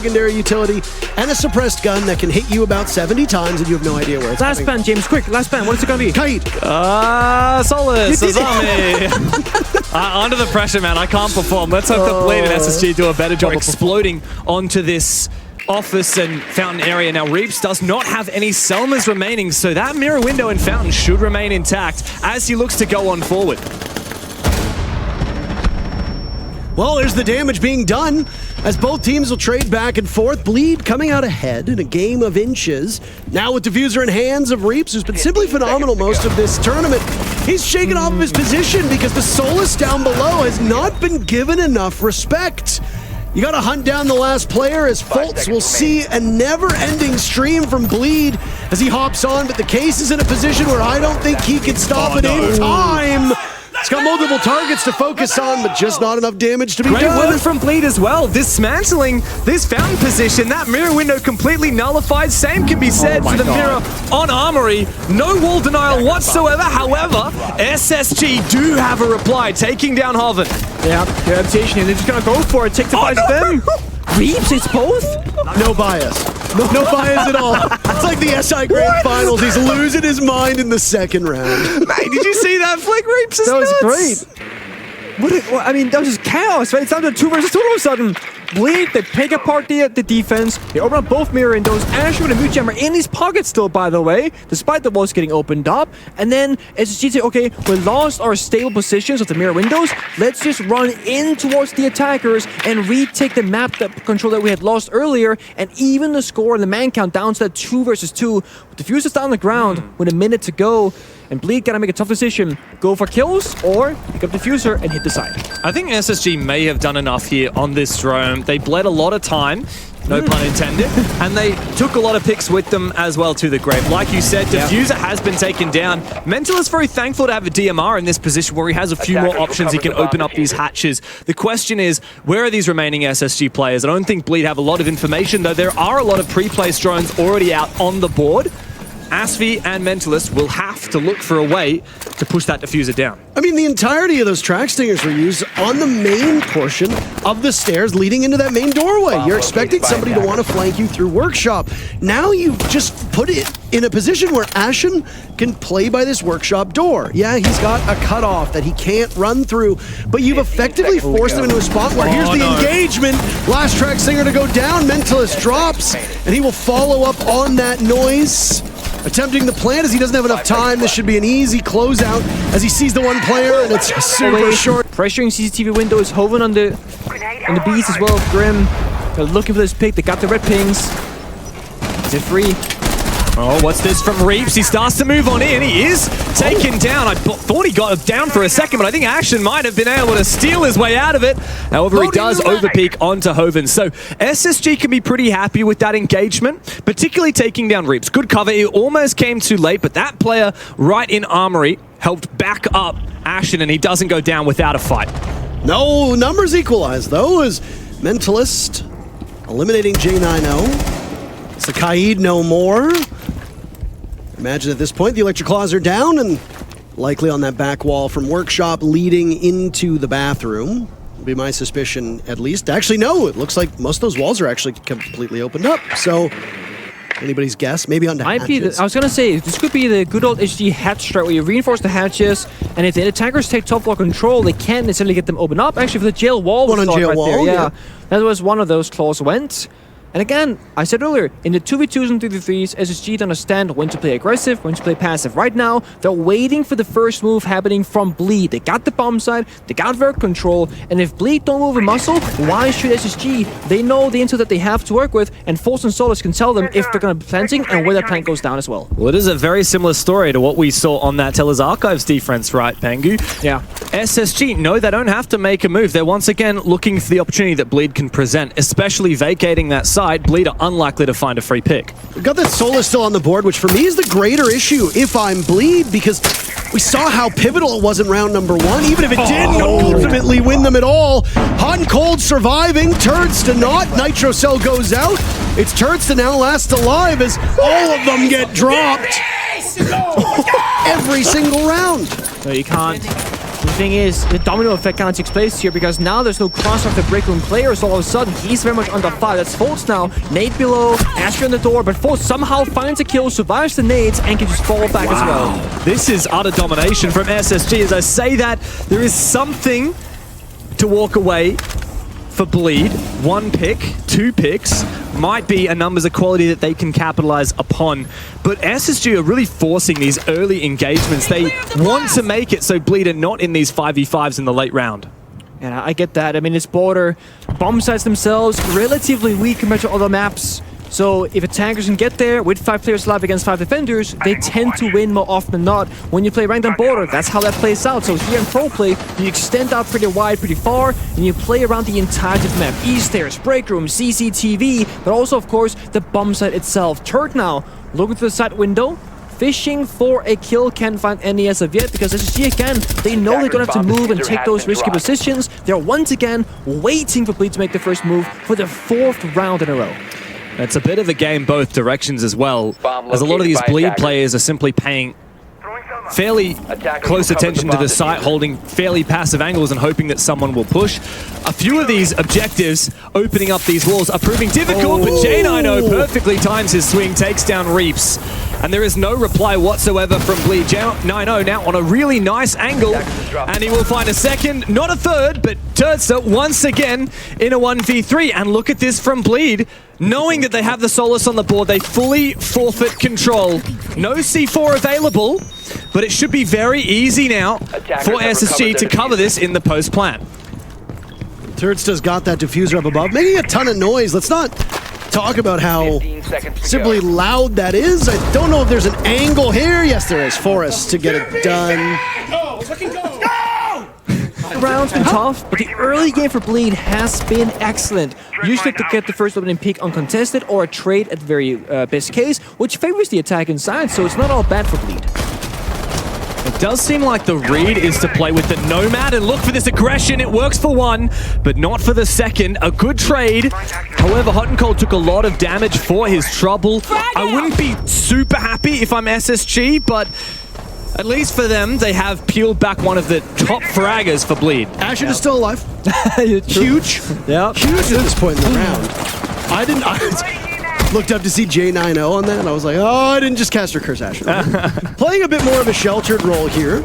secondary utility, and a suppressed gun that can hit you about 70 times and you have no idea where it's Last ban, James, quick. Last ban, what is it going to be? Kite. Solus, Azami. Under the pressure, man, I can't perform. Let's hope that Bleed and SSG do a better job of exploding onto this office and fountain area. Now, Reaps does not have any Selmas remaining, so that mirror window and fountain should remain intact as he looks to go on forward. Well, there's the damage being done as both teams will trade back and forth. Bleed coming out ahead in a game of inches. Now with Diffuser in hands of Reaps, who's been simply phenomenal most of this tournament. He's shaken off of his position because the Solus down below has not been given enough respect. You gotta hunt down the last player as Fultz will see a never-ending stream from Bleed as he hops on, but the case is in a position where I don't think he can stop it in time. He's got multiple targets to focus on, but just not enough damage to be done. Great work from Bleed as well. Dismantling this fountain position, that mirror window completely nullified. Same can be said for the mirror on Armory. No wall denial whatsoever. However, SSG do have a reply, taking down Hoven. Yeah, good adaptation, and they're just going to go for it. Take the fight to them. Reaps, it's both? No bias. No bias at all. It's like the SI Grand Finals. He's losing his mind in the second round. Mate, did you see that flick? Reaps is That was nuts. great. I mean, that was just chaos, right? It's down to 2 versus 2 all of a sudden. Bleed, they pick apart the defense. They open up both mirror windows. Ash with a mute jammer in his pocket still, by the way, despite the walls getting opened up. And then SSG say, okay, we lost our stable positions of the mirror windows. Let's just run in towards the attackers and retake the map control that we had lost earlier. And even the score and the man count down to that 2 versus 2. With Diffuser's down on the ground with a minute to go. And Bleed gotta make a tough decision. Go for kills or pick up Diffuser and hit the side. I think SSG may have done enough here on this drone. They bled a lot of time, no pun intended, and they took a lot of picks with them as well to the grave. Like you said, Diffuser has been taken down. Mental is very thankful to have a DMR in this position where he has a few more options. He can open up these hatches. The question is, where are these remaining SSG players? I don't think Bleed have a lot of information, though there are a lot of pre-placed drones already out on the board. Asvi and Mentalist will have to look for a way to push that Diffuser down. I mean, the entirety of those track stingers were used on the main portion of the stairs leading into that main doorway. You're expecting somebody to want to flank you through Workshop. Now you've just put it in a position where Ashen can play by this Workshop door. Yeah, he's got a cutoff that he can't run through, but you've effectively forced him into a spot where here's the engagement. Last track stinger to go down. Mentalist drops, and he will follow up on that noise. Attempting the plant as he doesn't have enough time. This should be an easy closeout as he sees the one player and it's super short. Pressuring CCTV windows, Hoven on the beast as well. Grim, they're looking for this pick. They got the red pings. Is it free? Oh, what's this from Reaps? He starts to move on in. He is taken down. I thought he got down for a second, but I think Action might have been able to steal his way out of it. However, he does overpeak onto Hoven. So SSG can be pretty happy with that engagement, particularly taking down Reaps. Good cover. He almost came too late, but that player right in Armory helped back up Ashen, and he doesn't go down without a fight. No numbers equalize, though, as Mentalist eliminating J90. Sakaid no more. Imagine at this point the electric claws are down and likely on that back wall from Workshop leading into the bathroom. Would be my suspicion at least. Actually, no, it looks like most of those walls are actually completely opened up. So anybody's guess, maybe on the hatches. I was gonna say, this could be the good old SSG hatch strat where you reinforce the hatches, and if the attackers take top floor control, they can't necessarily get them open up. Actually, for the jail wall, one on jail wall, there, yeah. That was one of those claws went. And again, I said earlier, in the 2v2s and 3v3s, SSG understand when to play aggressive, when to play passive. Right now, they're waiting for the first move happening from Bleed. They got the bomb side, they got vert control, and if Bleed don't move a muscle, why should SSG? They know the intel that they have to work with, and Fultz and Solus can tell them if they're going to be planting and where that plant goes down as well. Well, it is a very similar story to what we saw on that Teller's Archives defense, right, Pangu? Yeah. SSG, no, they don't have to make a move. They're once again looking for the opportunity that Bleed can present, especially vacating that side. Bleed are unlikely to find a free pick. We've got that Solus still on the board, which for me is the greater issue if I'm Bleed, because we saw how pivotal it was in round number 1. Even if it didn't ultimately win them at all. Hot and Cold surviving, Turds to not. Nitro Cell goes out. It's Turds to now last alive as all of them get dropped. Every single round. No, you can't The thing is, the domino effect kind of takes place here because now there's no cross off the break room player, so all of a sudden he's very much under fire. That's Foltz now. Nade below, Asher on the door, but Foltz somehow finds a kill, survives the nades, and can just fall back as well. This is utter domination from SSG. As I say that, there is something to walk away for Bleed. 1 pick, 2 picks might be a numbers equality that they can capitalize upon. But SSG are really forcing these early engagements. They want to make it so Bleed are not in these 5v5s in the late round. And I get that. I mean, it's border. Bomb sites themselves, relatively weak compared to other maps. So if attackers can get there with 5 players alive against 5 defenders, they tend to win more often than not. When you play ranked on border, that's how that plays out. So here in pro play, you extend out pretty wide, pretty far, and you play around the entirety of the map. East stairs, break room, CCTV, but also, of course, the bomb site itself. Turret now, looking through the side window, fishing for a kill, can't find any as of yet because SSG again, they know they don't have to move and take those risky positions. They're once again waiting for Bleed to make the first move for the 4th round in a row. It's a bit of a game both directions as well, as a lot of these Bleed players are simply paying fairly close attention to the site, holding fairly passive angles and hoping that someone will push. A few of these objectives opening up these walls are proving difficult, but J9O perfectly times his swing, takes down Reaps. And there is no reply whatsoever from Bleed. J9O now on a really nice angle, and he will find a second, not a third, but Turtsa once again in a 1v3. And look at this from Bleed. Knowing that they have the Solace on the board, they fully forfeit control. No C4 available, but it should be very easy now for SSG to cover this in the post plan. Turtsa's got that diffuser up above, making a ton of noise. Let's not talk about how simply loud that is. I don't know if there's an angle here. Yes, there is. Forrest to get it done. The round's been tough, but the early game for Bleed has been excellent. Usually to get the first opening pick uncontested or a trade at the very best case, which favors the attack inside, so it's not all bad for Bleed. It does seem like the read is to play with the Nomad and look for this aggression. It works for one, but not for the second. A good trade. However, Hot and Cold took a lot of damage for his trouble. I wouldn't be super happy if I'm SSG, but at least for them, they have peeled back one of the top fraggers for Bleed. Ashen is still alive. Huge. Yeah. Huge at this point in the round. I looked up to see J9O on that, and I was like, oh, I didn't just cast her Curse Ashen. Playing a bit more of a sheltered role here.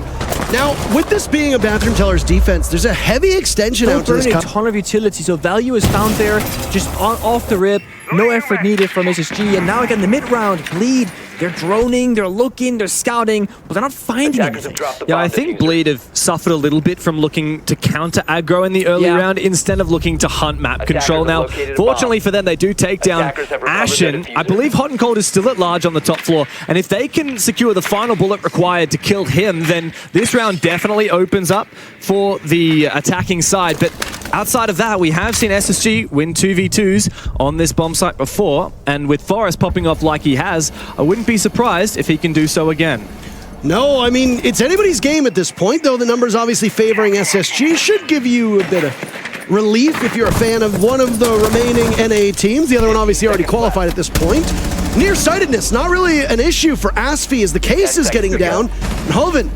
Now, with this being a Bathroom Teller's defense, there's a heavy extension out to this. A ton of utility, so value is found there, just off the rip. No effort needed from SSG, and now again, the mid-round, Bleed. They're droning, they're looking, they're scouting, but they're not finding anything. Yeah, I think Bleed have suffered a little bit from looking to counter aggro in the early round instead of looking to hunt map control. Now, fortunately for them, they do take down Ashen. I believe Hot and Cold is still at large on the top floor, and if they can secure the final bullet required to kill him, then this round definitely opens up for the attacking side. But outside of that, we have seen SSG win 2v2s on this bomb site before, and with Forrest popping off like he has, I wouldn't be surprised if he can do so again. No, I mean, it's anybody's game at this point, though the numbers obviously favoring SSG should give you a bit of relief if you're a fan of one of the remaining NA teams. The other one obviously already qualified at this point. Nearsightedness, not really an issue for Asfi as the case is getting down. And Hoven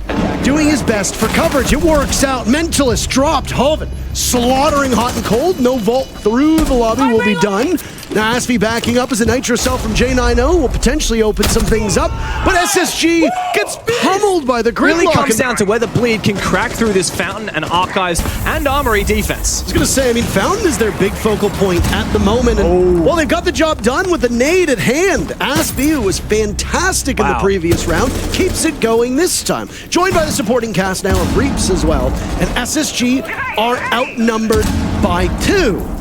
doing his best for coverage. It works out. Mentalist dropped. Hoven slaughtering Hot and Cold. No vault through the lobby will be done. Now Asfi backing up as a Nitro cell from J9O will potentially open some things up, but SSG gets pummeled by the gridlock. Really comes down to whether Bleed can crack through this Fountain and Archives and Armory defense. I was going to say, I mean, Fountain is their big focal point at the moment, and well, they've got the job done with the nade at hand. Asfi, who was fantastic in the previous round, keeps it going this time. Joined by the supporting cast now of Reaps as well, and SSG are outnumbered by 2.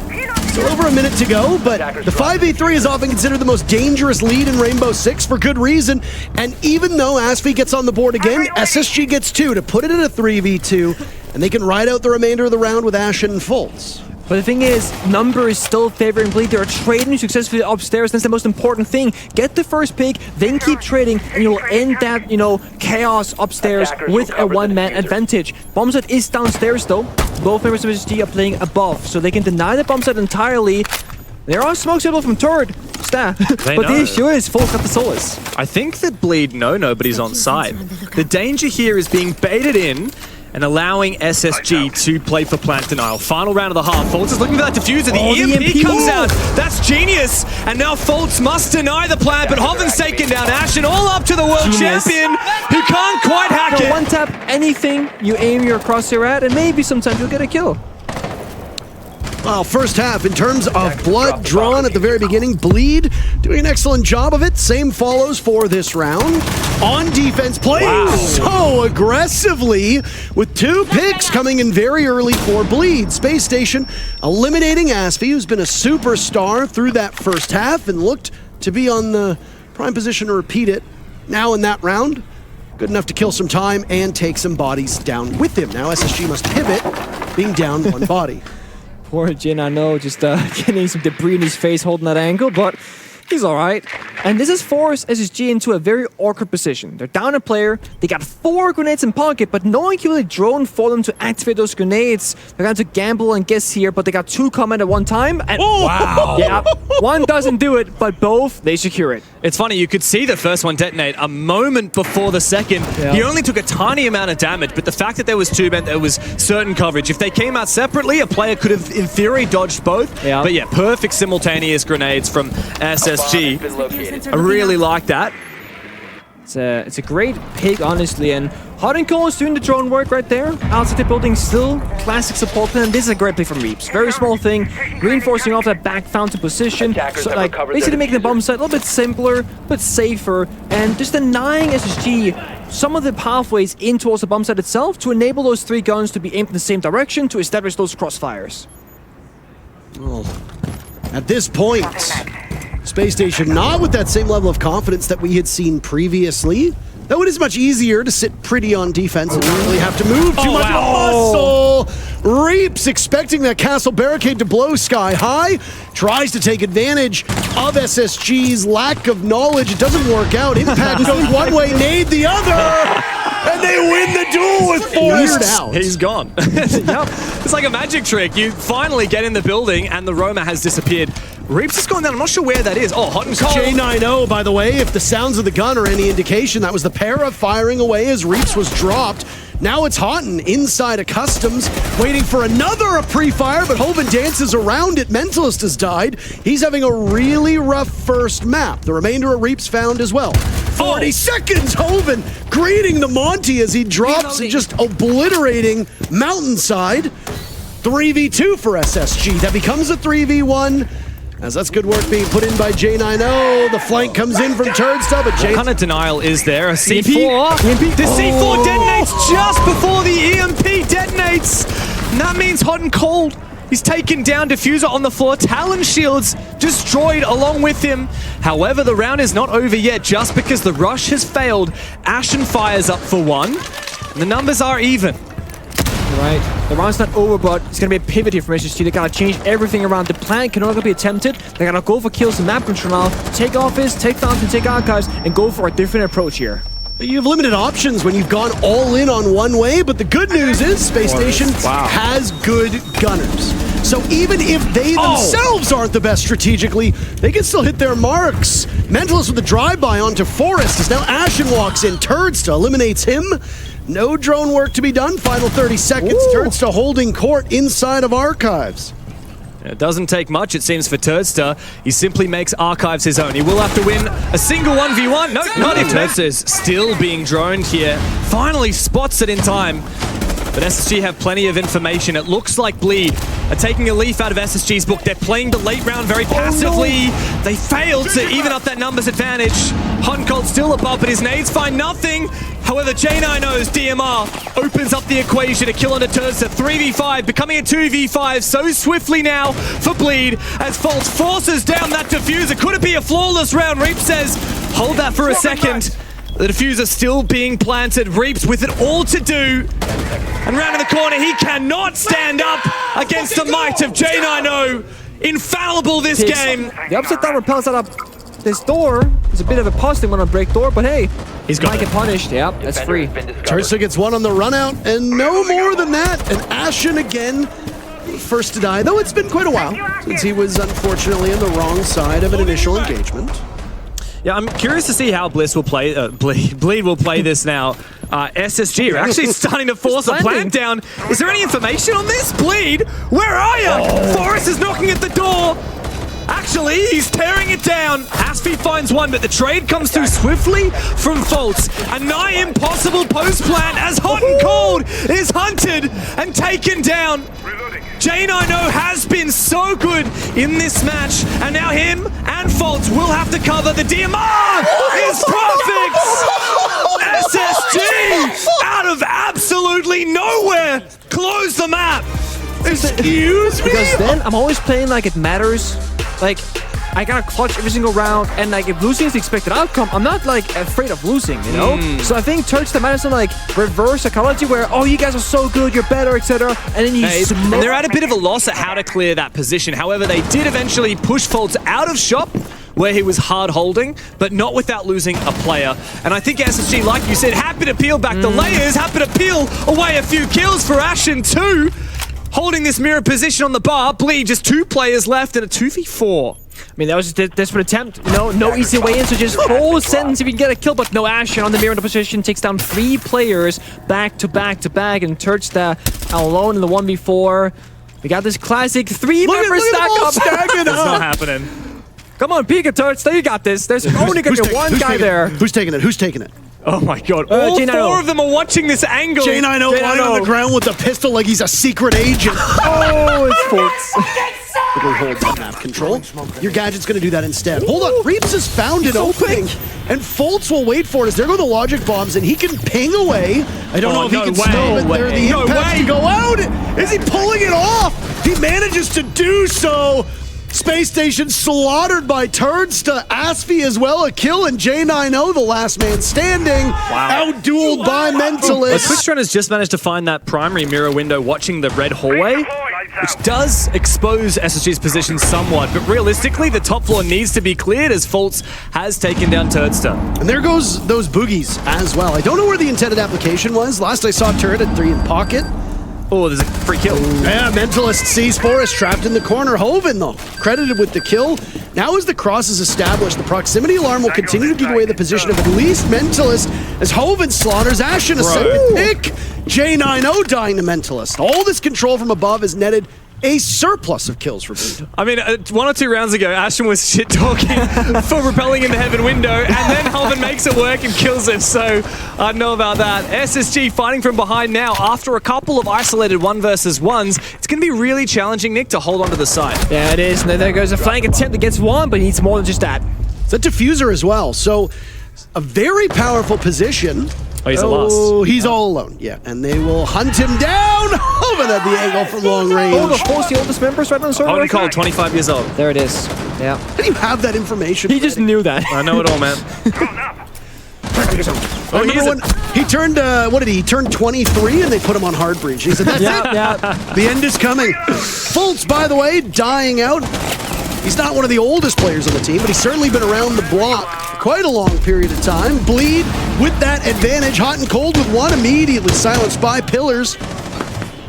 So over a minute to go, but the 5v3 is often considered the most dangerous lead in Rainbow Six for good reason. And even though Asfi gets on the board again, SSG gets 2 to put it in a 3v2, and they can ride out the remainder of the round with Ashen and Foltz. But the thing is, number is still favoring Bleed. They're trading successfully upstairs. That's the most important thing. Get the first pick, then keep trading, and you'll end that, chaos upstairs with a one-man advantage. Bombset is downstairs, though. Both members of SSG are playing above, so they can deny the bombset entirely. There are smokes able from turret. But the issue is Foltz got the Solace. I think that Bleed know nobody's on site. The danger here is being baited in, and allowing SSG to play for plant denial. Final round of the half. Foltz is looking for that diffuser. The EMP comes out. That's genius. And now Foltz must deny the plant, but Hoven's taken down Ashen, all up to the world champion, who can't quite hack it. One tap anything you aim your crosshair at, and maybe sometimes you'll get a kill. Well, first half, in terms of blood drawn at the very beginning, Bleed doing an excellent job of it. Same follows for this round. On defense, playing so aggressively with 2 picks coming in very early for Bleed. Space Station eliminating Asfi, who's been a superstar through that first half and looked to be on the prime position to repeat it now in that round. Good enough to kill some time and take some bodies down with him. Now SSG must pivot, being down 1 body. Poor Jin, I know, just getting some debris in his face holding that angle, but he's alright. And this has forced SSG into a very awkward position. They're down a player, they got 4 grenades in pocket, but no one can really drone for them to activate those grenades. They're going to gamble and guess here, but they got 2 coming at one time. And wow! Yeah, one doesn't do it, but both, they secure it. It's funny, you could see the first one detonate a moment before the second. Yeah. He only took a tiny amount of damage, but the fact that there was 2 meant there was certain coverage. If they came out separately, a player could have, in theory, dodged both. Yeah. But yeah, perfect simultaneous grenades from SSG. I really like that. It's a great pick, honestly, and Hot and Cold is doing the drone work right there. Outside the building, still classic support plan. This is a great play from Reaps. Very small thing, reinforcing off that back fountain position. So, like, basically making the bomb site a little bit simpler, but safer, and just denying SSG some of the pathways in towards the bomb site itself to enable those 3 guns to be aimed in the same direction to establish those crossfires. Well, at this point, Space Station not with that same level of confidence that we had seen previously. Though it is much easier to sit pretty on defense and not really have to move too much muscle. Reaps expecting that castle barricade to blow sky high. Tries to take advantage of SSG's lack of knowledge. It doesn't work out. Impact goes one way, nade the other. And they win the duel with Forrest. He's gone. Yep. It's like a magic trick. You finally get in the building and the Roma has disappeared. Reaps has gone down. I'm not sure where that is. Oh, Hot and Cold. J90, by the way, if the sounds of the gun are any indication, that was the para firing away as Reaps was dropped. Now it's Houghton inside of Customs, waiting for another pre-fire, but Hoven dances around it. Mentalist has died. He's having a really rough first map. The remainder of Reaps found as well. 40 seconds, Hoven greeting the Monty as he drops, just obliterating Mountainside. 3v2 for SSG. That becomes a 3v1. As that's good work being put in by J90. The flank comes in from Turnstub, but What kind of denial is there? A C4? The C4 detonates just before the EMP detonates. And that means Hot and Cold. He's taken down Diffuser on the floor. Talon shields destroyed along with him. However, the round is not over yet. Just because the rush has failed, Ashen fires up for 1. And the numbers are even. Right, the round's not over, but it's gonna be a pivot here from SSG. They gotta change everything around. The plan can only be attempted. They gotta go for kills and map control now. Take office, take fountain, take archives, and go for a different approach here. You have limited options when you've gone all in on one way, but the good news is Space Station has good gunners. So even if they themselves aren't the best strategically, they can still hit their marks. Mentalist with the drive-by onto Forrest as now Ashen walks in. Turdsta eliminates him. No drone work to be done. Final 30 seconds. Turdsta holding court inside of Archives. It doesn't take much, it seems, for Turdsta. He simply makes Archives his own. He will have to win a single 1v1. No, not if Turdsta is still being droned here. Finally spots it in time. But SSG have plenty of information. It looks like Bleed are taking a leaf out of SSG's book. They're playing the late round very passively. They failed to even up that numbers advantage. Hot and Cold still above, but his nades find nothing. However, J90's DMR opens up the equation. A kill on Turdsta. 3v5, becoming a 2v5 so swiftly now for Bleed as Foltz forces down that diffuser. Could it be a flawless round? Reap says, hold that for a second. The diffuser still being planted. Reaps with it all to do. And round in the corner, he cannot stand up against the might of J90. Infallible this game. The upset down repels that up this door. It's a bit of a positive one on break door, but hey, he's got might get punished. Yep, that's free. Turdsta gets one on the run out, and no more than that. And Ashen again, first to die, though it's been quite a while since he was unfortunately on the wrong side of an initial engagement. Yeah, I'm curious to see how Bliss will play. Bleed will play this now. SSG are actually starting to force a plant down. Is there any information on this? Bleed, where are you? Forrest is knocking at the door. Actually, he's tearing it down. Asphy finds one, but the trade comes through swiftly from Fultz. A nigh impossible post plant as Hot and Cold is hunted and taken down. J9O has been so good in this match, and now him and Fultz will have to cover. The DMR is perfect! SSG out of absolutely nowhere. Close the map. Excuse me? Because then I'm always playing like it matters. Like, I gotta clutch every single round, and like if losing is the expected outcome, I'm not like afraid of losing, you know? So I think Turks the Madison like reverse psychology where, oh, you guys are so good, you're better, etc. And then you and they're at a bit of a loss at how to clear that position. However, they did eventually push Fultz out of shop where he was hard holding, but not without losing a player. And I think SSG, like you said, happy to peel back the layers, happy to peel away a few kills for Ashen too. Holding this mirror position on the bar. Bleed, just 2 players left in a 2v4. I mean, that was just a desperate attempt. You know, no easy way in, so just full sentence if you can get a kill, but no Ashen on the mirror in the position. Takes down 3 players back to back to back, and Turchta alone in the 1v4. We got this classic 3-member stack up. It's not happening. Come on, Pika Turchta, you got this. There's only gonna be one guy there. Who's taking it? Who's taking it? Oh my god. All J9O. 4 of them are watching this angle. J9O lying on the ground with a pistol like he's a secret agent. Oh, it's Fultz. It'll hold that map control. Your gadget's going to do that instead. Hold on, Reeps has found an opening, and Fultz will wait for it as there go the logic bombs, and he can ping away. I don't know if he can stop it. There are the impacts to go out. Is he pulling it off? He manages to do so. Space Station slaughtered by Turnsta. Asphy as well, a kill, and J9O, the last man standing, outdueled by Mentalist. Twitchtron has just managed to find that primary mirror window watching the red hallway, which does expose SSG's position somewhat, but realistically, the top floor needs to be cleared as Fultz has taken down Turnsta. And there goes those boogies as well. I don't know where the intended application was. Last I saw Turret at 3 in pocket. Oh, there's a free kill. Yeah, Mentalist sees Forrest trapped in the corner. Hoven, though, credited with the kill. Now as the cross is established, the proximity alarm will continue to give away the position of at least Mentalist as Hoven slaughters Ashen a second pick. J9O dying to Mentalist. All this control from above has netted a surplus of kills for Bleed. I mean, 1 or 2 rounds ago, Ashen was shit-talking for repelling in the heaven window, and then Hoven makes it work and kills him, so I don't know about that. SSG fighting from behind now after a couple of isolated 1 versus 1s. It's going to be really challenging, Nick, to hold onto the side. Yeah, it is. And then there goes a flank attempt against 1, but he needs more than just that. It's a diffuser as well, so a very powerful position. Oh, he's a loss. Oh, he's all alone. Yeah, and they will hunt him down. Hoven at the angle from long range. Oh, the oldest members right on the server. Holy Cold, 25 years old. There it is. Yeah. How do you have that information? He just knew that. I know it all, man. Oh, he turned, what did he? He turned 23 and they put him on hard breach. He said, that's it. The end is coming. Fultz, by the way, dying out. He's not one of the oldest players on the team, but he's certainly been around the block for quite a long period of time. Bleed with that advantage. Hot and Cold with 1 immediately silenced by Pillars.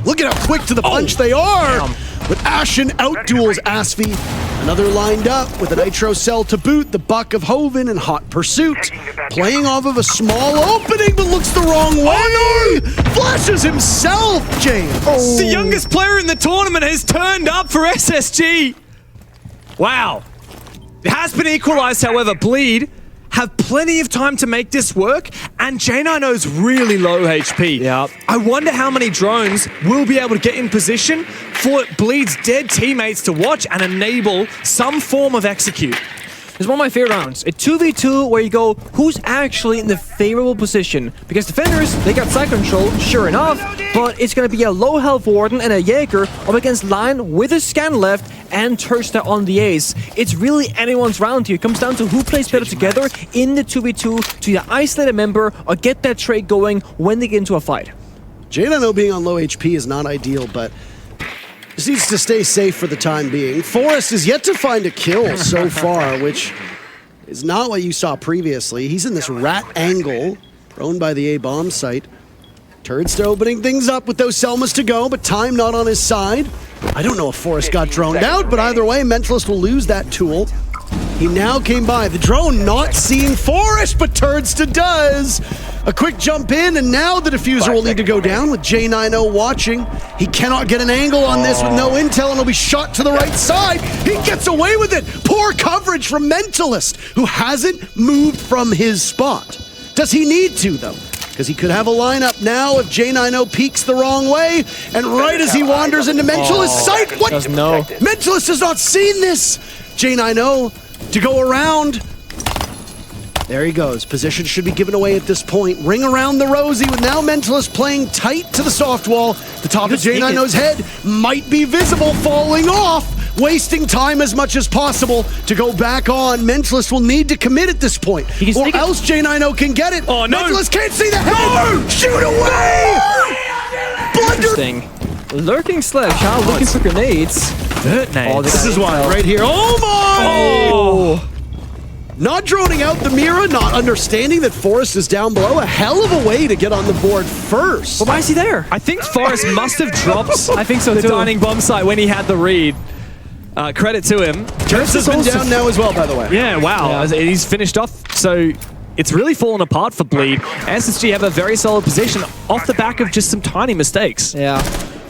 Look at how quick to the punch they are. But Ashen outduels Asphy. Another lined up with a Nitro Cell to boot. The buck of Hoven in hot pursuit. Playing off of a small opening, but looks the wrong way. Flashes himself, James. The youngest player in the tournament has turned up for SSG. Wow. It has been equalized, however. Bleed have plenty of time to make this work, and J9O's really low HP. Yep. I wonder how many drones will be able to get in position for Bleed's dead teammates to watch and enable some form of execute. It's one of my favorite rounds. A 2v2 where you go, who's actually in the favorable position? Because defenders, they got side control, sure enough, but it's going to be a low health Warden and a Jaeger up against Lion with a scan left and Tursta on the ace. It's really anyone's round here. It comes down to who plays better together in the 2v2 to either isolate a member or get that trade going when they get into a fight. J9O being on low HP is not ideal, but just needs to stay safe for the time being. Forrest is yet to find a kill so far, which is not what you saw previously. He's in this rat angle, prone by the A-bomb site. Turnsta opening things up with those Selmas to go, but time not on his side. I don't know if Forrest got droned out, but either way, Mentalist will lose that tool. He now came by. The drone not seeing Forrest, but Turdsta does. A quick jump in, and now the diffuser will need to go down with J90 watching. He cannot get an angle on this with no intel, and he'll be shot to the right side. He gets away with it. Poor coverage from Mentalist, who hasn't moved from his spot. Does he need to, though? Because he could have a lineup now if J90 peeks the wrong way, and right as he wanders into Mentalist's sight, what? Doesn't know. Mentalist has not seen this. J90 to go around. There he goes. Position should be given away at this point. Ring around the Rosie with now Mentalist playing tight to the soft wall. The top of J90's head might be visible, falling off, wasting time as much as possible to go back on. Mentalist will need to commit at this point, or else J90 can get it. Oh, no. Mentalist can't see the head. No. Shoot away. Interesting. Lurking Sledge, huh? Looking for grenades. Oh, This is one right here. Oh my! Oh! Not droning out the Mira, not understanding that Forrest is down below. A hell of a way to get on the board first. But why is he there? I think Forrest must have dropped I think so the too. dining bomb site when he had the read. Credit to him. Turns has been down now as well, by the way. Yeah, wow. Yeah. He's finished off, so it's really fallen apart for Bleed. SSG have a very solid position off the back of just some tiny mistakes. Yeah.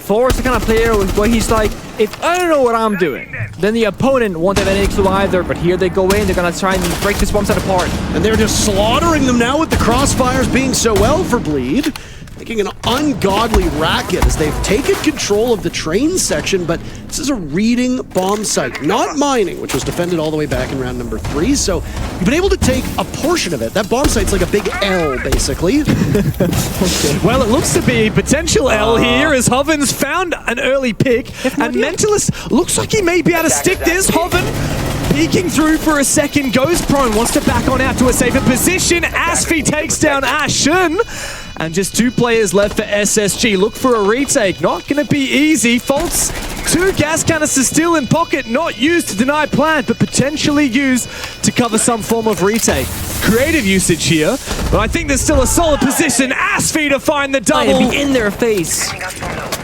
Forrest the kind of player where he's like, if I don't know what I'm doing, then the opponent won't have any clue either, but here they go in, they're gonna try and break this bomb set apart. And they're just slaughtering them now with the crossfires being so well for Bleed. Making an ungodly racket as they've taken control of the train section, but this is a reading bomb site, not mining, which was defended all the way back in round number 3. So you've been able to take a portion of it. That bomb site's like a big L, basically. Okay. Well, it looks to be a potential L here as Hovens found an early pick, and Mentalist looks like he may be able to stick this. Hoven peeking through for a second, goes prone, wants to back on out to a safer position. Asfi takes down Ashen. And just 2 players left for SSG. Look for a retake. Not going to be easy. Faults 2 gas canisters still in pocket. Not used to deny plant, but potentially used to cover some form of retake. Creative usage here, but I think there's still a solid position. Asfi to find the double. Be in their face.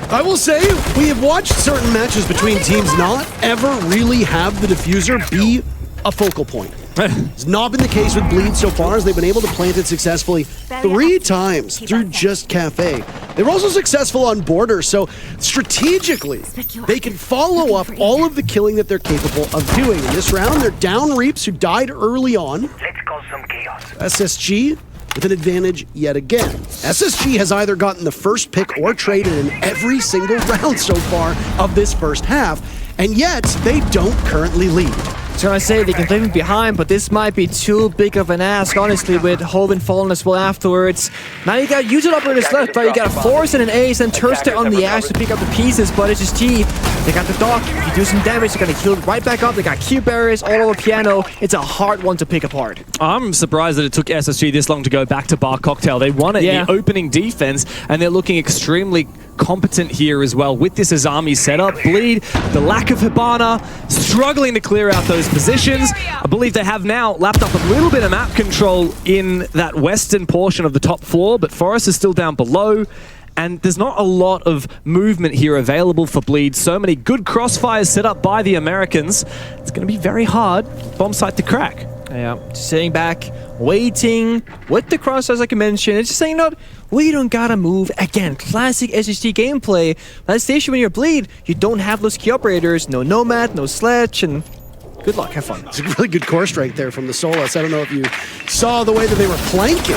I will say, we have watched certain matches between teams not ever really have the diffuser be a focal point. It's not been the case with Bleed so far, as they've been able to plant it successfully 3 times through just Cafe. They were also successful on Border, so strategically, they can follow up all of the killing that they're capable of doing. In this round, they're down Reaps, who died early on. Let's cause some chaos. SSG with an advantage yet again. SSG has either gotten the first pick or traded in every single round so far of this first half, and yet they don't currently lead. I was gonna say they can leave him behind, but this might be too big of an ask, honestly, with Hoven falling as well afterwards. Now you got user operators left, right? You got a Force and an Ace, and Turdsta on the Ash to pick up the pieces, but it's just T. They got the Dock. If you do some damage, they're gonna heal right back up. They got Q barriers all over Piano. It's a hard one to pick apart. I'm surprised that it took SSG this long to go back to Bar Cocktail. They won it in the opening defense, and they're looking extremely competent here as well with this Azami setup. Bleed, the lack of Hibana, struggling to clear out those positions. I believe they have now lapped up a little bit of map control in that western portion of the top floor, but Forest is still down below. And there's not a lot of movement here available for Bleed. So many good crossfires set up by the Americans. It's going to be very hard bomb site to crack. Yeah, sitting back, waiting with the crossfires like I mentioned. It's just saying, no, we don't gotta move. Again, classic SSG gameplay. That's the issue when you're Bleed. You don't have those key operators, no Nomad, no Sledge, and good luck, have fun. It's a really good core strike there from the Solas. I don't know if you saw the way that they were planking,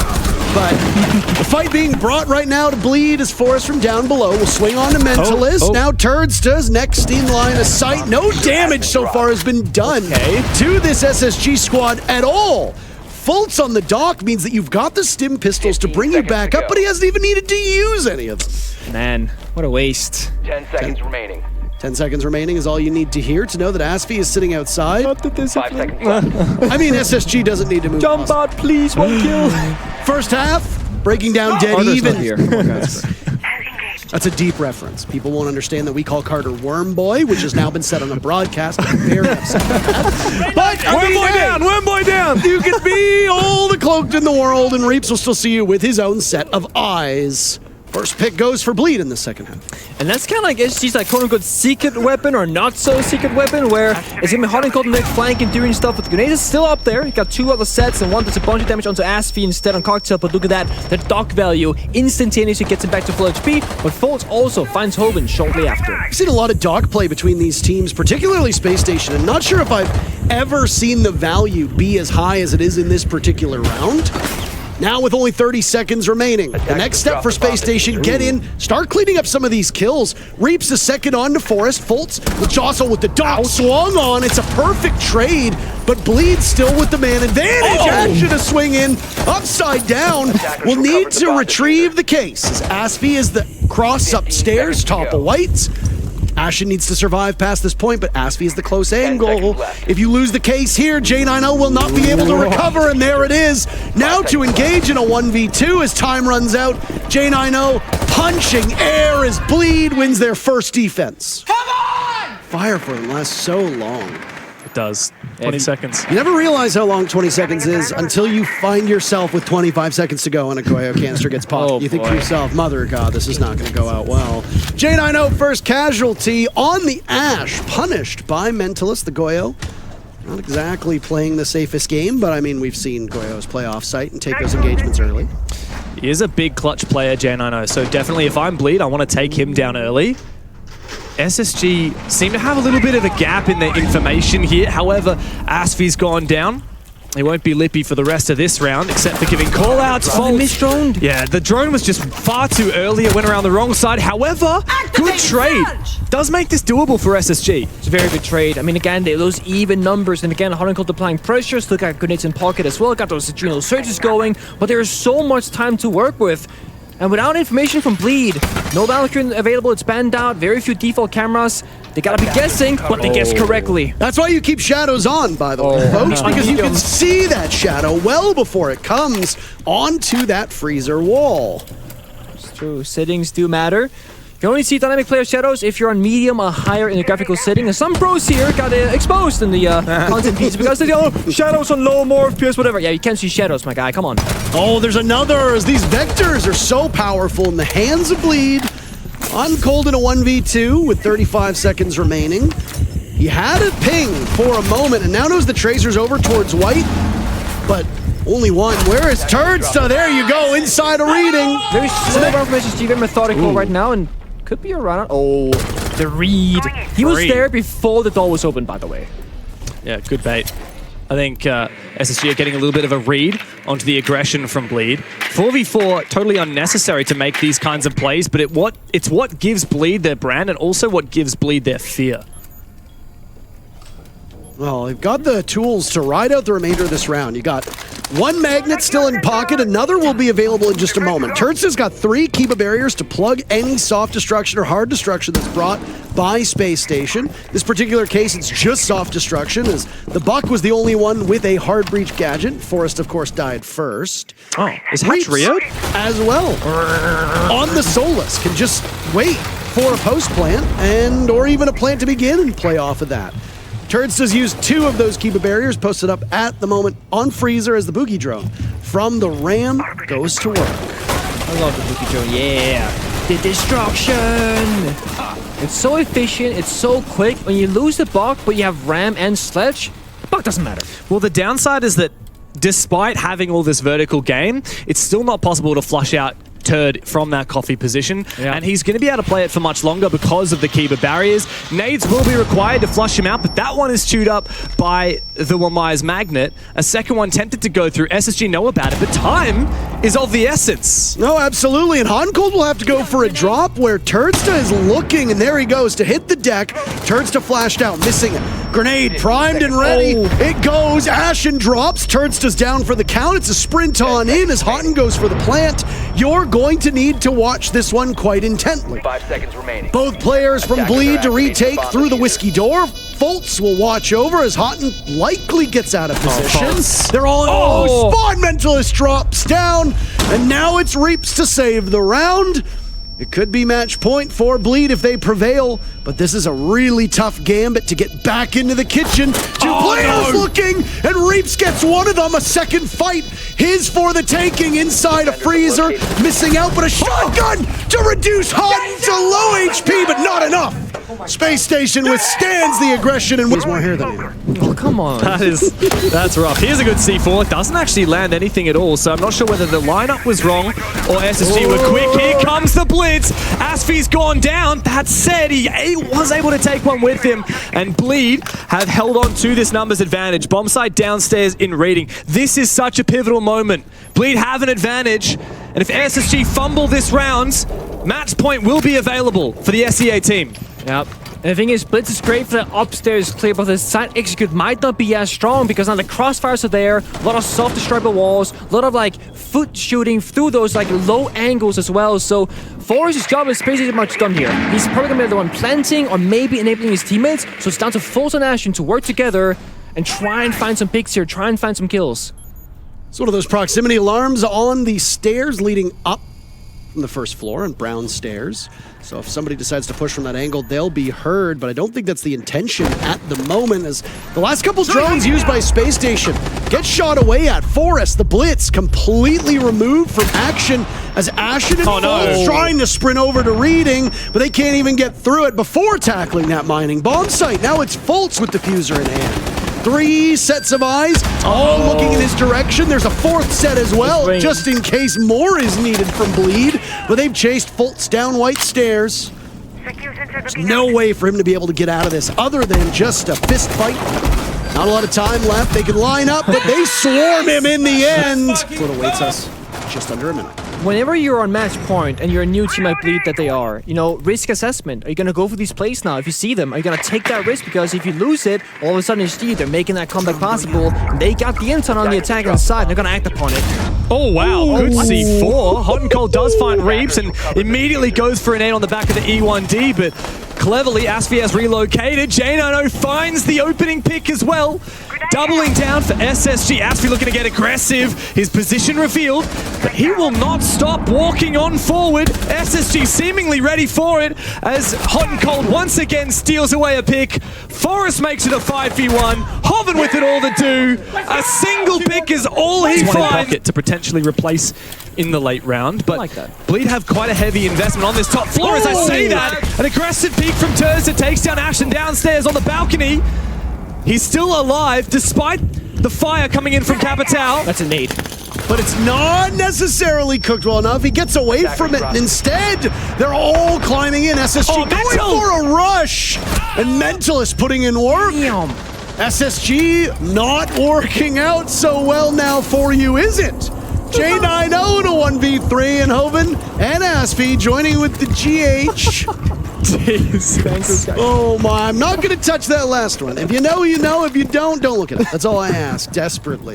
but the fight being brought right now to Bleed as Forrest from down below will swing on to Mentalist. Now Turdsta's next in line of sight. No damage so far has been done to this SSG squad at all. Fultz on the dock means that you've got the stim pistols to bring you back up, but he hasn't even needed to use any of them. Man, what a waste. 10 seconds remaining. 10 seconds remaining is all you need to hear to know that Asfi is sitting outside. 5 seconds left. I mean, SSG doesn't need to move. Jump out, please, one kill. First half, breaking down dead even. Here. That's a deep reference. People won't understand that we call Carter Worm Boy, which has now been said on the broadcast. I'm very upset about that. But Worm Boy down! You can be all the cloaked in the world, and Reaps will still see you with his own set of eyes. First pick goes for Bleed in the second half. And that's kind of like SSG's like quote-unquote secret weapon or not so secret weapon, where it's gonna be hot and cold in the flank and doing stuff, but the grenade is still up there. You got 2 other sets and one does a bunch of damage onto Asfi instead on Cocktail, but look at that, the dock value instantaneously gets him back to full HP, but Foltz also finds Hoban shortly after. I've seen a lot of dock play between these teams, particularly Space Station, and not sure if I've ever seen the value be as high as it is in this particular round. Now with only 30 seconds remaining, the next step for Space Station, get in, start cleaning up some of these kills. Reaps the second onto Forest. Foltz with Jostle with the dock swung on. It's a perfect trade, but Bleed still with the man advantage. Action to swing in, upside down. Will need to retrieve the case as Asfi is the cross upstairs, top of Whites. Ashen needs to survive past this point, but Asfi is the close angle. If you lose the case here, J90 will not be able to recover, and there it is. Now to engage in a 1v2 as time runs out. J90 punching air as Bleed wins their first defense. Come on! Fire for him lasts so long. It does. 20 seconds. You never realize how long 20 seconds is until you find yourself with 25 seconds to go and a Goyo canister gets popped. You think to yourself, mother of God, this is not going to go out well. J90 first casualty on the Ash, punished by Mentalist, the Goyo. Not exactly playing the safest game, but I mean, we've seen Goyos play off-site and take those engagements early. He is a big clutch player, J90, so definitely if I'm Bleed, I want to take him down early. SSG seem to have a little bit of a gap in their information here. However, Asfi's gone down. He won't be lippy for the rest of this round, except for giving call-outs. Misdroned? Yeah, the drone was just far too early. It went around the wrong side. However, good trade. Does make this doable for SSG. It's a very good trade. I mean, again, those even numbers, and again, Hottencold applying pressure, still got grenades in pocket as well, got those adrenal surges going, but there is so much time to work with. And without information from Bleed, no Valkyrie available, it's banned out, very few default cameras. They gotta be guessing, but they guess correctly. That's why you keep shadows on, by the way, folks, because you can see that shadow well before it comes onto that freezer wall. It's true, settings do matter. You can only see dynamic player shadows if you're on medium or higher in the graphical setting. And some pros here got exposed in the content piece because they shadows on low, more FPS, whatever. Yeah, you can't see shadows, my guy. Come on. Oh, there's another, as these vectors are so powerful in the hands of Bleed. Uncold in a 1v2 with 35 seconds remaining. He had a ping for a moment and now knows the Tracer's over towards White, but only one. Where is Turdsta? There you go, inside a reading. Very slow run from SSG, very methodical right now, and could be a run out. Oh, the read. He was there before the door was open, by the way. Yeah, good bait. I think SSG are getting a little bit of a read onto the aggression from Bleed. 4v4, totally unnecessary to make these kinds of plays, but it's what gives Bleed their brand and also what gives Bleed their fear. Well, they've got the tools to ride out the remainder of this round. You got one magnet still in pocket, another will be available in just a moment. Turdsta's got 3 Kiba barriers to plug any soft destruction or hard destruction that's brought by Space Station. This particular case, it's just soft destruction, as the Buck was the only one with a hard breach gadget. Forrest, of course, died first. Oh, is Hatch Rioed? As well. On the Solus, can just wait for a post plant, and or even a plant to begin and play off of that. Turdsta's used 2 of those Kiba barriers posted up at the moment on Freezer as the Boogie drone from the Ram goes to work. I love the Boogie drone, yeah. The destruction! It's so efficient, it's so quick. When you lose the Buck, but you have Ram and Sledge, Buck doesn't matter. Well, the downside is that despite having all this vertical game, it's still not possible to flush out Turd from that coffee position, and he's going to be able to play it for much longer because of the Kiba barriers. Nades will be required to flush him out, but that one is chewed up by the Wamai's magnet. A second one tempted to go through. SSG know about it, but time is of the essence. No, absolutely, and Honcold will have to go for a drop where Turdsta is looking, and there he goes to hit the deck. Turdsta flashed out, missing it. Grenade primed and ready. It goes. Ashen drops. Turdsta's down for the count. It's a sprint on in as Houghton goes for the plant. You're going to need to watch this one quite intently. 5 seconds remaining. Both players from Bleed to retake through the whiskey door. Foltz will watch over as Houghton likely gets out of position. They're all Spawn Mentalist drops down, and now it's Reaps to save the round. It could be match point for Bleed if they prevail, but this is a really tough gambit to get back into the kitchen. Two players looking, and Reaps gets one of them. A second fight, his for the taking inside a freezer. Missing out, but a shotgun to reduce Hot to low HP, but not enough. Space Station withstands the aggression and wins more here than you. Oh, come on. That's rough. Here's a good C4. It doesn't actually land anything at all, so I'm not sure whether the lineup was wrong or SSG were quick. Here comes the blitz. Asfi's gone down. That said, he was able to take one with him, and Bleed have held on to this numbers advantage. Bombsite downstairs in reading. This is such a pivotal moment. Bleed have an advantage, and if SSG fumble this round, match point will be available for the SEA team. Yep. And the thing is, Blitz is great for the upstairs clear, but the side execute might not be as strong because now the crossfires are there, a lot of self-destructible walls, a lot of like foot shooting through those like low angles as well. So Forrest's job is basically much done here. He's probably gonna be the one planting or maybe enabling his teammates. So it's down to Fulton and Ashton to work together and try and find some picks here, try and find some kills. It's one of those proximity alarms on the stairs leading up from the first floor on Brown stairs. So if somebody decides to push from that angle, they'll be heard, but I don't think that's the intention at the moment, as the last couple drones used by Space Station get shot away at. Forrest, the blitz, completely removed from action as Ashton and Fultz trying to sprint over to Reading, but they can't even get through it before tackling that mining bomb site. Now it's Fultz with diffuser in hand. 3 sets of eyes, all looking in his direction. There's a 4th set as well, just in case more is needed from Bleed. But they've chased Fultz down white stairs. There's no way for him to be able to get out of this other than just a fist fight. Not a lot of time left. They can line up, but they swarm him in the end. That's what awaits us just under a minute. Whenever you're on match point and you're a new team like Bleed that they are, you know, risk assessment. Are you going to go for these plays now? If you see them, are you going to take that risk? Because if you lose it, all of a sudden they're making that comeback possible. They got the intel on the attack side. They're going to act upon it. Oh, wow. Good C4. Hot and Cold does find Reaps and immediately goes for an 8 on the back of the E1D, but cleverly, Asfi has relocated. J90 finds the opening pick as well. Doubling down for SSG. Asfi looking to get aggressive. His position revealed, but he will not stop walking on forward. SSG seemingly ready for it as Hot and Cold once again steals away a pick. Forrest makes it a 5v1. Hoven with it all to do. A single pick is all he finds to potentially replace in the late round, but like that. Bleed have quite a heavy investment on this top floor as I say that. An aggressive peek from Terza takes down Ashton downstairs on the balcony. He's still alive despite the fire coming in from Capital. That's a nade. But it's not necessarily cooked well enough. He gets away from it, and instead, they're all climbing in. SSG going for a rush, and Mentalist putting in work. Damn. SSG not working out so well now for you, is it? J90 in a 1v3, and Hoven and Asfi joining with the GH. Jeez. Oh my, I'm not going to touch that last one. If you know, you know. If you don't look at it. That's all I ask, desperately.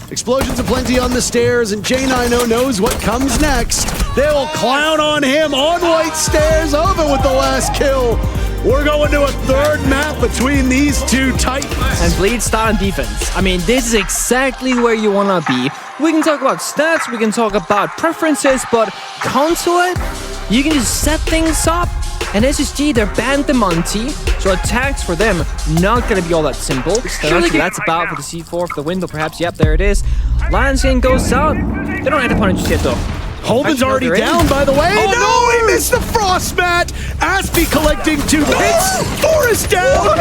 Explosions aplenty on the stairs, and J90 knows what comes next. They'll clown on him on white stairs. Hoven with the last kill. We're going to a 3rd map between these two titans. And Bleed start on defense. I mean, this is exactly where you want to be. We can talk about stats, we can talk about preferences, but consulate, you can just set things up. And SSG, they're banned the Monty, so attacks for them not going to be all that simple. That's about for the C4, for the window perhaps. Yep, there it is. Lionskin goes out. They don't end up on it just yet though. Hoven's already down, by the way. Oh, no, he missed the frost mat. Aspi collecting 2 hits. Forrest down.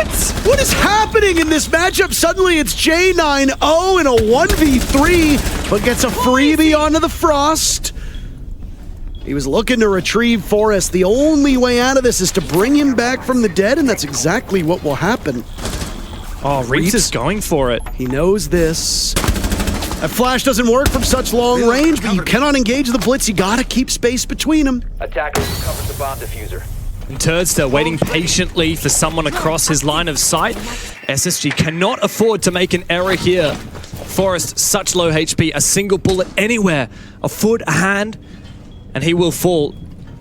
What is happening in this matchup? Suddenly it's J90 in a 1v3, but gets a freebie onto the frost. He was looking to retrieve Forrest. The only way out of this is to bring him back from the dead, and that's exactly what will happen. Oh, Reaps is going for it. He knows this. That flash doesn't work from such long range, but you cannot engage the blitz. You gotta keep space between them. Attackers recovered the bomb diffuser. And Turdster waiting patiently for someone across his line of sight. SSG cannot afford to make an error here. Forrest, such low HP, a single bullet anywhere, a foot, a hand, and he will fall.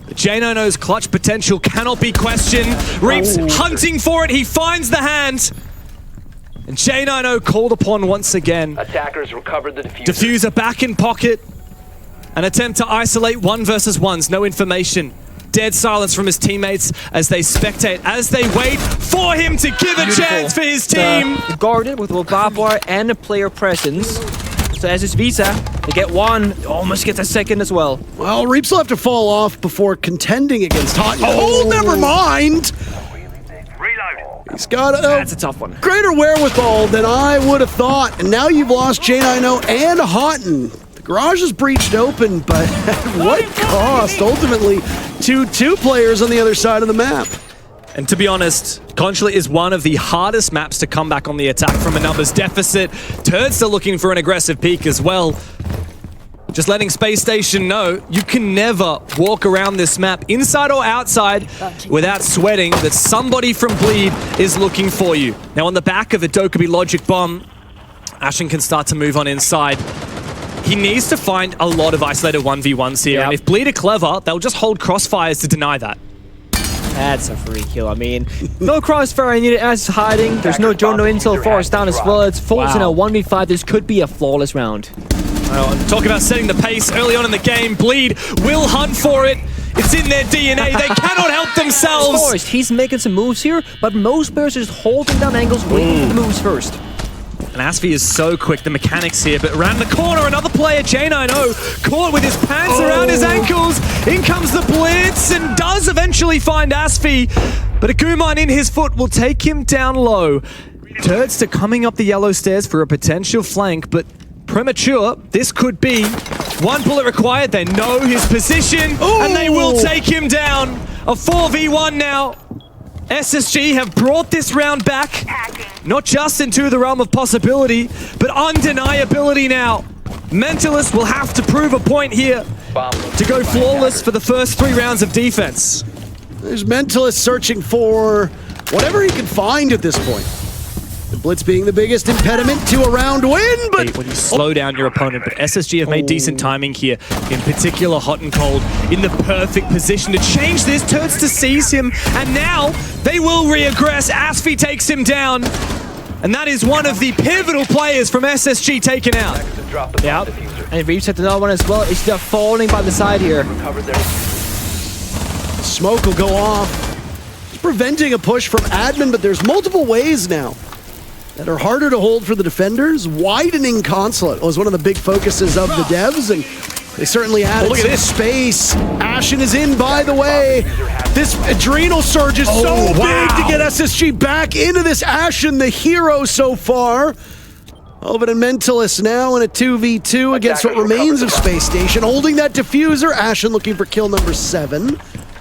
J90's clutch potential cannot be questioned. Reaps hunting for it, he finds the hand. And J90 called upon once again. Attackers recovered the diffuser. Diffuser back in pocket. An attempt to isolate 1 versus 1s, no information. dead silence from his teammates as they spectate, as they wait for him to give a chance for his team. Guarded with a barbed wire and a player presence. So as his Visa, they get one, almost gets a second as well. Well, Reaps will have to fall off before contending against Hot. Oh, never mind! He's got That's a tough one. greater wherewithal than I would have thought. And now you've lost J90 and Houghton. The garage is breached open, but at what cost? Ultimately, two players on the other side of the map. And to be honest, Conchula is one of the hardest maps to come back on the attack from a numbers deficit. Turds still looking for an aggressive peak as well. Just letting Space Station know you can never walk around this map, inside or outside, without sweating that somebody from Bleed is looking for you. Now on the back of the Dokkaebi Logic Bomb, Ashen can start to move on inside. He needs to find a lot of isolated 1v1s here, and if Bleed are clever, they'll just hold crossfires to deny that. That's a free kill. I mean, no crossfire needed as hiding. There's no drone, no intel, force down as well. It's Fultz in a 1v5. This could be a flawless round. Well, talk about setting the pace early on in the game. Bleed will hunt for it. It's in their DNA. They cannot help themselves. Of course, he's making some moves here, but most players are just holding down angles, waiting for the moves first. And Asfi is so quick, the mechanics here, but around the corner, another player, J90, caught with his pants around his ankles. In comes the blitz and does eventually find Asfi, but a Guman in his foot will take him down low. Turdster coming up the yellow stairs for a potential flank, but premature. This could be one bullet required. They know his position, and they will take him down. A 4v1 now. SSG have brought this round back, not just into the realm of possibility, but undeniability now. Mentalist will have to prove a point here to go flawless for the first 3 rounds of defense. There's Mentalist searching for whatever he can find at this point. The blitz being the biggest impediment to a round win, but... When you slow down your opponent, but SSG have made decent timing here, in particular Hot and Cold, in the perfect position to change this. Turdster sees him, and now they will reaggress. Asfi takes him down, and that is one of the pivotal players from SSG taken out. Yep, and Reaps had another one as well. It's just falling by the side here. Smoke will go off. It's preventing a push from admin, but there's multiple ways now that are harder to hold for the defenders. Widening consulate was one of the big focuses of the devs, and they certainly added some space. Ashen is in, by the way. This adrenal surge is so big to get SSG back into this. Ashen, the hero so far. Oven and Mentalist now in a 2v2 against what remains of Space Station. Holding that diffuser. Ashen looking for kill number 7.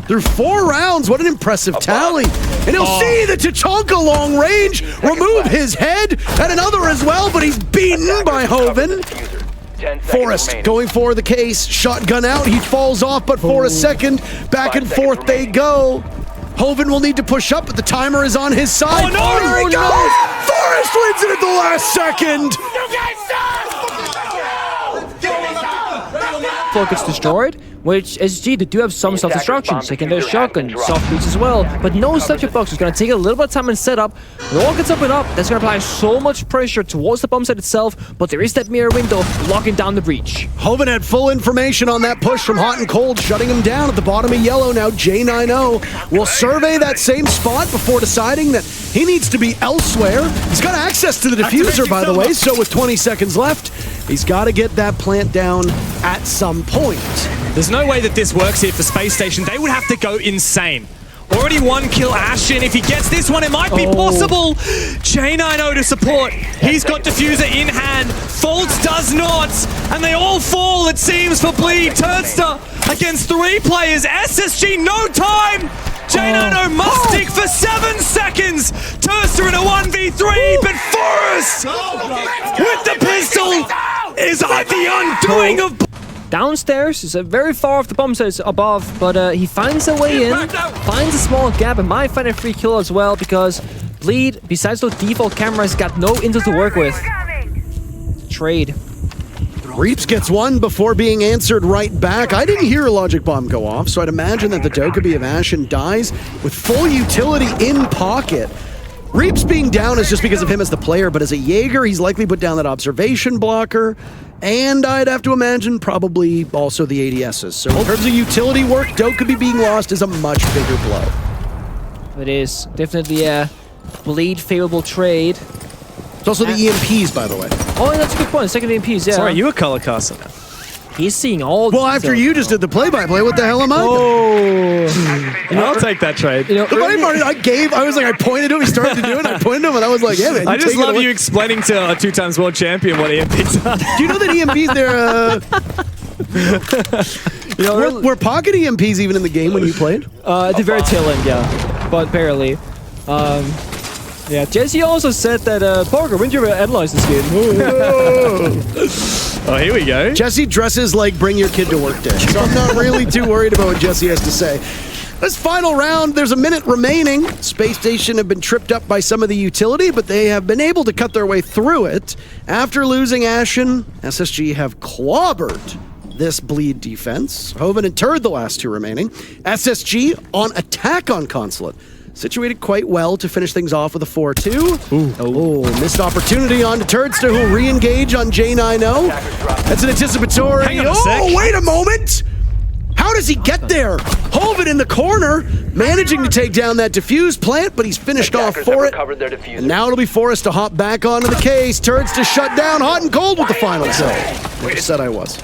Through 4 rounds, what an impressive tally. And he'll see the Tachanka long range remove his head, and another as well, but he's beaten by Hoven. Forrest going for the case, shotgun out, he falls off, but for a second, back and forth they go. Hoven will need to push up, but the timer is on his side. Oh, there he goes! Forrest wins it at the last second! Gets destroyed, which SSG, they do have some self-destruction, secondary shotgun, soft boots as well, but no subject box. It's going to take a little bit of time and set up. The wall gets up and up. That's going to apply so much pressure towards the bomb site itself, but there is that mirror window locking down the breach. Hoven had full information on that push from Hot and Cold, shutting him down at the bottom of yellow. Now J90 will survey that same spot before deciding that he needs to be elsewhere. He's got access to the diffuser, by the way, so with 20 seconds left, he's got to get that plant down at some point. There's no way that this works here for Space Station. They would have to go insane. Already 1 kill Ashen. If he gets this one, it might be possible. J90 to support. He's got diffuser in hand. Fultz does not. And they all fall, it seems, for Bleed. Turdster against 3 players. SSG, no time. J90 must stick for 7 seconds. Turdster in a 1v3, but Forrest with the pistol is the undoing of... Downstairs is very far off the bomb site above, but he finds a way in, finds a small gap, and might find a free kill as well, because Bleed, besides those default cameras, got no intel to work with. Trade. Reaps gets one before being answered right back. I didn't hear a logic bomb go off, so I'd imagine that the Dokkaebi of Ashen dies with full utility in pocket. Reaps being down is just because of him as the player, but as a Jaeger, he's likely put down that observation blocker, and I'd have to imagine probably also the ADSs. So in terms of utility work, Doke could be being lost is a much bigger blow. It is definitely a Bleed favorable trade. It's also the EMPs, by the way. Oh, that's a good point. Second EMPs, yeah. Sorry, you a color caster now. He's seeing all. Well, after you just did the play-by-play, what the hell am I? Oh. I'll take that trade. You know, The funny part is I pointed to him, he started to do it, I pointed to him, and I was like, yeah, man. I just love you. you explaining to a 2-time world champion what EMPs are. Do you know that EMPs, they're, were pocket EMPs even in the game when you played? At the very tail end, yeah. But barely. Yeah, Jesse also said that, Parker, when did you ever analyze this game? Oh, here we go. Jesse dresses like bring your kid to work day, so I'm not really too worried about what Jesse has to say. This final round, there's a minute remaining. Space Station have been tripped up by some of the utility, but they have been able to cut their way through it. After losing Ashen, SSG have clobbered this Bleed defense. Hoven and Turd, the last two remaining. SSG on attack on Consulate. Situated quite well to finish things off with a 4-2. Oh, missed opportunity on to Turdster, who will re-engage on J90. That's an anticipatory. Hang on a sec. Oh, wait a moment! How does he get there? Hoven in the corner, managing to take down that diffuse plant, but he's finished off for it. And now it'll be Forrest to hop back onto the case. Turds to shut down, hot and cold with the final kill. I said I was.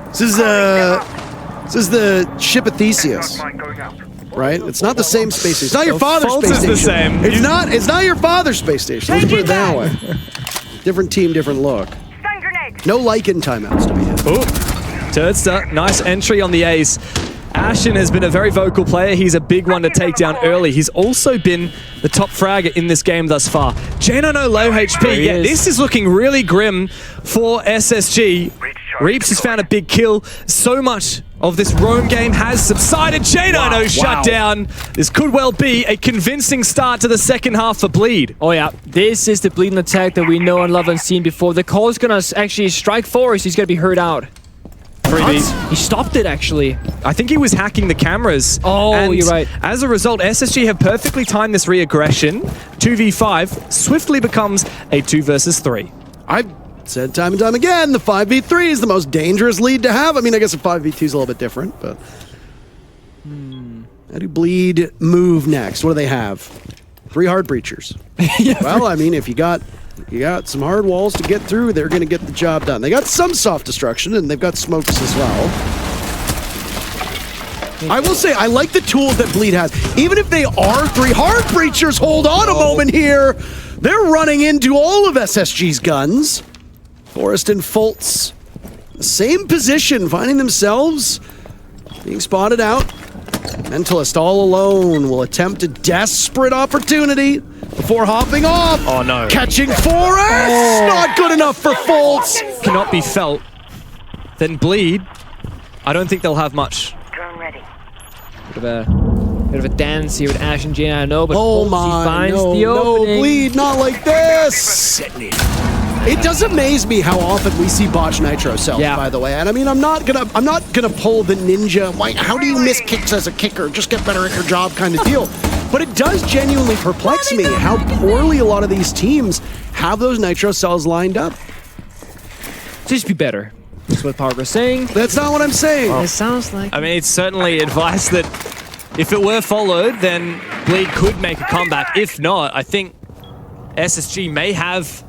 This is the ship of Theseus. Right? It's not the same space station. It's not your father's space station. The same. It's not your father's space station. Let's put it that way. Different team, different look. No Lycan timeouts to be hit. Oh, Turdster, nice entry on the ace. Ashen has been a very vocal player. He's a big one to take down early. He's also been the top fragger in this game thus far. J90 low HP. Yeah, this is looking really grim for SSG. Reaps has found a big kill. So much of this roam game has subsided. J90 shut down. This could well be a convincing start to the second half for Bleed. Oh yeah, this is the Bleeding attack that we know and love and seen before. The call is gonna actually strike Forrest. He's gonna be hurt out. He stopped it, actually. I think he was hacking the cameras. Oh, and you're right. As a result, SSG have perfectly timed this re-aggression. 2v5 swiftly becomes a 2 versus 3. I've said time and time again, the 5v3 is the most dangerous lead to have. I mean, I guess a 5v2 is a little bit different, but... How do Bleed move next? What do they have? 3 hard breachers. Well, I mean, if you got some hard walls to get through, they're going to get the job done. They got some soft destruction, and they've got smokes as well. I will say, I like the tools that Bleed has. Even if they are 3 hard breachers, hold on a moment here. They're running into all of SSG's guns. Forrest and Fultz, the same position, finding themselves being spotted out. Mentalist all alone will attempt a desperate opportunity before hopping off. Oh no. Catching Forrest! Not good enough for Fultz. Cannot be felt. Then Bleed, I don't think they'll have much. Bit of a dance here with Ash and Jane, I know, but Oh Fultz, my, he finds no, the opening. Bleed, not like this! It does amaze me how often we see botch nitro cells, by the way. And I mean, I'm not gonna pull the ninja, like, how do you miss kicks as a kicker? Just get better at your job kind of deal. But it does genuinely perplex me how poorly a lot of these teams have those nitro cells lined up. Just be better. That's what Parker's saying. That's not what I'm saying. It sounds like... I mean, it's certainly advice that if it were followed, then Bleed could make a comeback. If not, I think SSG may have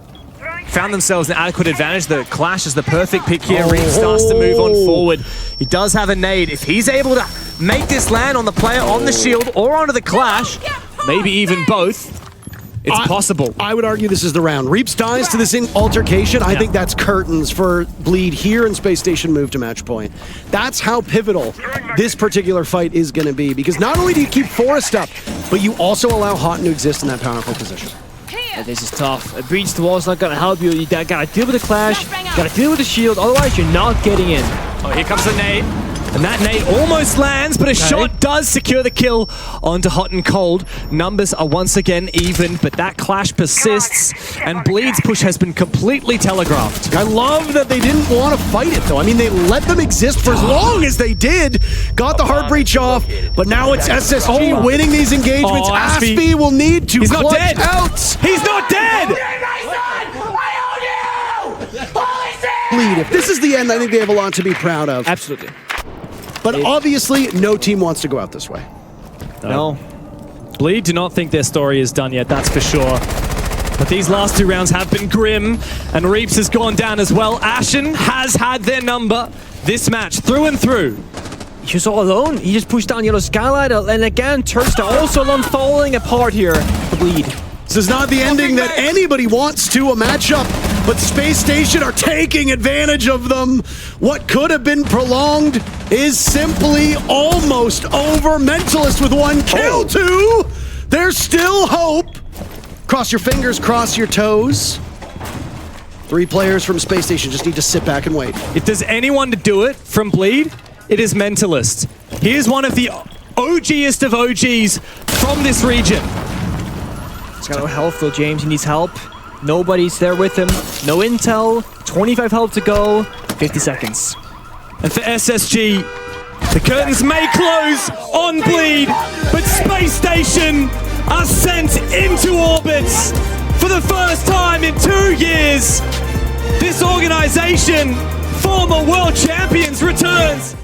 found themselves an adequate advantage. The Clash is the perfect pick here. Reed starts to move on forward. He does have a nade. If he's able to make this land on the player, on the shield, or onto the Clash, maybe even both, it's possible. I would argue this is the round. Reaps dies to this altercation. I think that's curtains for Bleed here in Space Station move to match point. That's how pivotal this particular fight is going to be, because not only do you keep Forrest up, but you also allow Houghton to exist in that powerful position. Yeah, this is tough. A breach the wall's not gonna help you. You gotta deal with the Clash, gotta deal with the shield, otherwise you're not getting in. Oh, here comes the nade. And that nade almost lands, but a shot does secure the kill onto Hot and Cold. Numbers are once again even, but that clash persists, and Bleed's push has been completely telegraphed. I love that they didn't want to fight it, though. I mean, they let them exist for as long as they did. Got the hard breach off, but now it's SSG winning these engagements. Aspie will need to He's not clutch dead. out. He's not dead! Bleed. If this is the end, I think they have a lot to be proud of. Absolutely. But obviously, no team wants to go out this way. No. Bleed do not think their story is done yet, that's for sure. But these last 2 rounds have been grim, and Reaps has gone down as well. Ashen has had their number this match, through and through. He was all alone. He just pushed down Yellow Skylight, and again, Turks are also alone, falling apart here. The Bleed. This is not the ending that anybody wants to a matchup, but Space Station are taking advantage of them. What could have been prolonged is simply almost over. Mentalist with 1 kill, 2. There's still hope. Cross your fingers, cross your toes. 3 players from Space Station just need to sit back and wait. If there's anyone to do it from Bleed, it is Mentalist. He is one of the OGest of OGs from this region. He's got no health though, James. He needs help. Nobody's there with him. No intel. 25 health to go. 50 seconds. And for SSG, the curtains may close on Bleed, but Space Station are sent into orbits for the first time in 2 years. This organization, former world champions, returns.